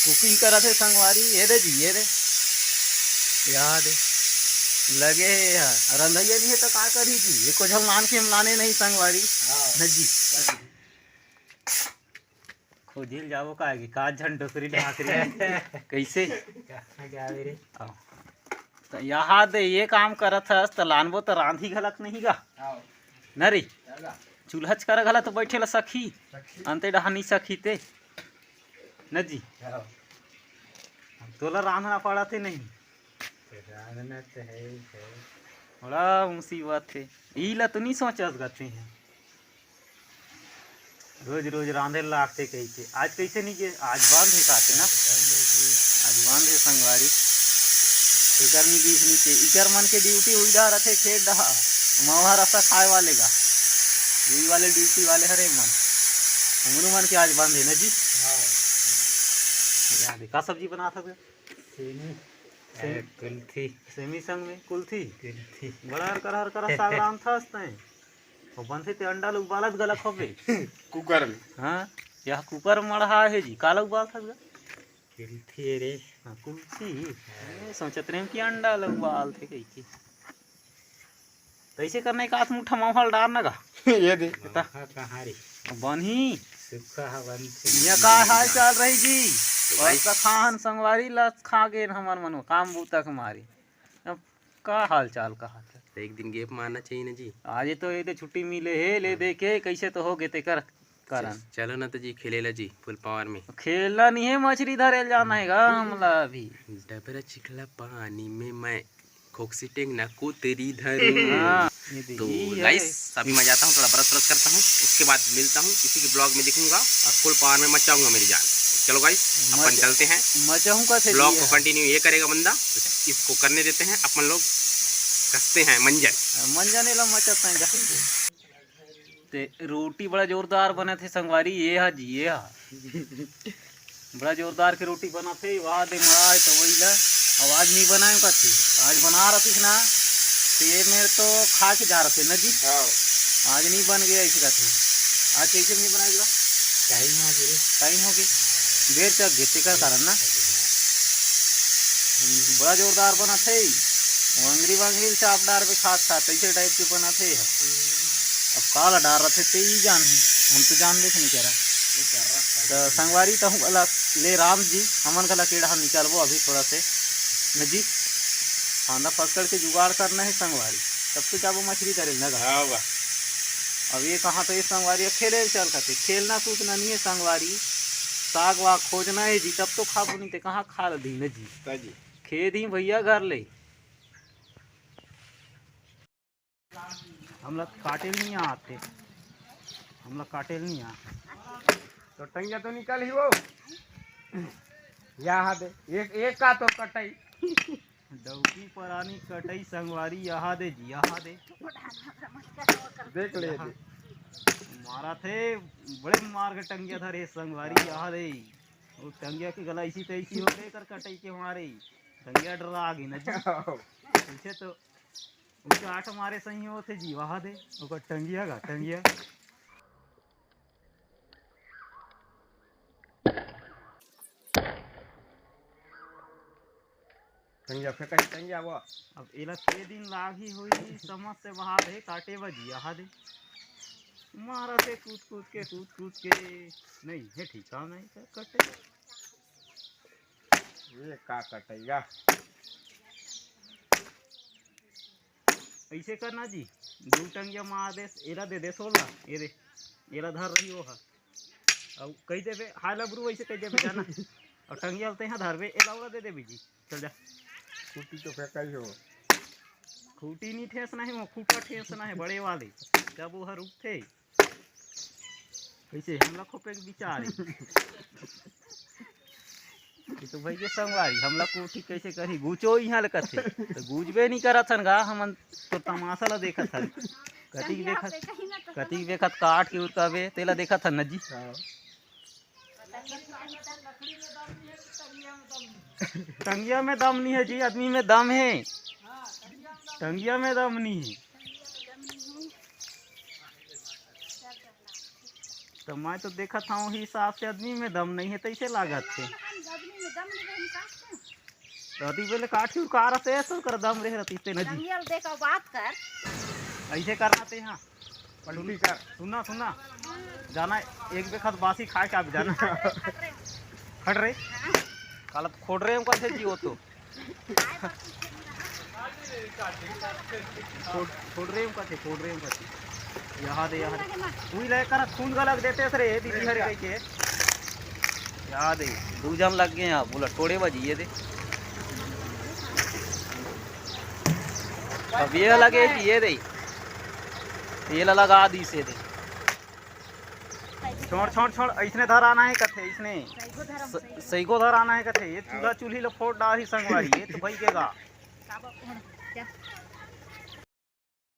cooking करा थे संगवारी ये दे जी ये दे याद लगे है रंधैया नहीं है तो का करी जी एको झल मान के हम लाने नहीं संगवारी न जी खोजिल जाओ का झन डोकरी ढाकरी कैसे रे तो यहाँ दे ये काम करत हस तो लानबो तो रांधी घलक नहीं गा न रे चूल्हा कर घला तो बैठे ला सखी अंते डहानी सखी ते न जी तोला रांधना पड़ा थे नहीं रांधना तो है बड़ा मुसीबत है ईला तो नहीं सोचस गते हैं रोज रोज रांधे लागते कैसे आज कैसे नहीं के आज बंद है काते ना आज बंद है संगवारी इकर नहीं बीच नीचे इकर मन के ड्यूटी हुई डा रथे खेत डहा मवा रसा खाए वाले का यही वाले ड्यूटी वाले हरे मन उमरू मन के आज बंद है ना जी याद का सब्जी बना था कुल्थी सेमी संग में कुल्थी कुल्थी बड़ा हर करा साग राम था हंसते वो बनते ते अंडा लोग उबालत गलत होबे कुकर में हाँ यह कुकर मढ़ा है जी काला उबाल था कुल्थी रे हाँ कुल्थी सोचत रहे कि अंडा लोग उबाल थे कहीं तो ऐसे करने का मुठा माहौल डालना का ये दे कहाँ रे बनी सुखा बन ये का हाल चाल रही जी वैसा खान संगवारी लस खा गए हमार मनो काम बूता हमारी अब का हाल चाल कहा था तो एक दिन गेप मारना चाहिए ना जी आज तो ये छुट्टी मिले है ले दे के कैसे तो हो गए ते कर कारण चलो ना तो जी खेलेला जी फुल पावर में खेलना नहीं है मछली धरे जाना है हमला अभी डबरा चिखला पानी में मैं खोक्सी टेंग ना कुतरी धरूं तो गाइस अभी मैं जाता हूँ थोड़ा ब्रश ब्रश करता हूँ उसके बाद मिलता हूँ किसी के ब्लॉग में दिखूंगा और फुल पावर में मचाऊंगा मेरी जान चलो गाइस अपन चलते हैं मचाऊं का ब्लॉग को कंटिन्यू ये करेगा बंदा इसको करने देते हैं अपन लोग कसते हैं मंजन मंजन ला मचत हैं ते रोटी बड़ा जोरदार बने थे संगवारी ये हा जी ये हा बड़ा जोरदार के रोटी बना थे वहाँ दे मरा है तो वही ला आवाज नहीं बनाए का थी आज बना रहा थी ना तो ये मेरे तो खा के जा रहे थे ना जी आज नहीं बन गया इसी का थे आज कैसे नहीं बनाएगा टाइम हो गया देर तक घेते का कारण ना बड़ा जोरदार बना थे वंगरी वंगरी से आप डार पे खात खात ऐसे टाइप के बना थे अब काला डार रहे थे ते ही जान हम तो जान ले नहीं कह रहा तो संगवारी तो हूँ ले राम जी हमन का लकेड़ा हम निकालबो अभी थोड़ा से न जी खाना पकड़ के जुगाड़ करना है संगवारी तब तो जाबो मछली करे लगा अब ये कहाँ तो ये संगवारी खेले चल खाते खेलना कूदना नहीं है संगवारी साग वाग खोजना है जी तब तो खाबो नहीं तो कहाँ खा दी न जी खेद ही भैया घर ले हम लोग काटे नहीं आते हम लोग काटे नहीं आ तो टंगिया तो निकल ही वो यहाँ दे एक का तो कटाई डौकी परानी कटई संगवारी यहाँ दे जी यहाँ दे देख ले मारा थे बड़े मार के टंगिया था रे संगवारी यहाँ दे वो टंगिया की गला इसी तैसी हो गई कर कटई के मारे टंगिया डरा गई ना पीछे तो उसके 8 मारे सही होते जी वहाँ दे वो टंगिया का टंगिया टंगिया फेंका टंगिया वो अब एला के दिन लागी हुई समझ से बाहर है काटे बजी यहाँ दे मारा थे कूद कूद के नहीं है ठीक है नहीं तो कटे ये का कटेगा ऐसे करना जी दो टंगिया मार दे एला दे 16 ये दे एला धर रही हो है अब कही देवे हाय लबरू ऐसे कही देवे जाना और टंगिया बोलते हैं धरवे एला दे दे जी चल जा खूटी तो फेंका ही हो खूटी नहीं ठेसना है वो खूटा ठेसना है बड़े वाले जब वो रुक थे कैसे हम लोग खोपे के विचार तो भाई ये संगवारी हम लोग कोठी कैसे करी गुचो यहाँ ले कथे तो गुजबे नहीं करा थन गा हम तो तमाशा ला देखा था कती देखत काट के उतरवे तेला देखा था न जी टंगिया में दम नहीं है जी आदमी में दम है टंगिया में दम नहीं है तो मैं तो देखा था वही हिसाब से आदमी में दम नहीं है तो इसे लागत थे दम नहीं रही सांस को रहती पहले काठी उकार रहते ऐसा कर दम रहे रहती ते नजी दंगियल देखो बात कर ऐसे करना ते हाँ पलटी कर सुनना सुनना जाना एक बेखत बासी खा के आप जाना खड़ रहे काला तो खोड़ रहे हम कैसे जियो तो खोड़ रहे हम कैसे यहाँ दे वही ले कर खून गलत देते सरे दीदी हरे कहीं के याद है दो जन लग गए यहाँ बोला टोड़े बजिए दे अब ये लगे ये दे ये लगा दी से दे छोड़ छोड़ छोड़ इसने धर आना है कथे इसने सही को धर आना है कथे ये चूल्हा चूल्ही लो फोड़ डाल ही संगवारी ये तो भाई केगा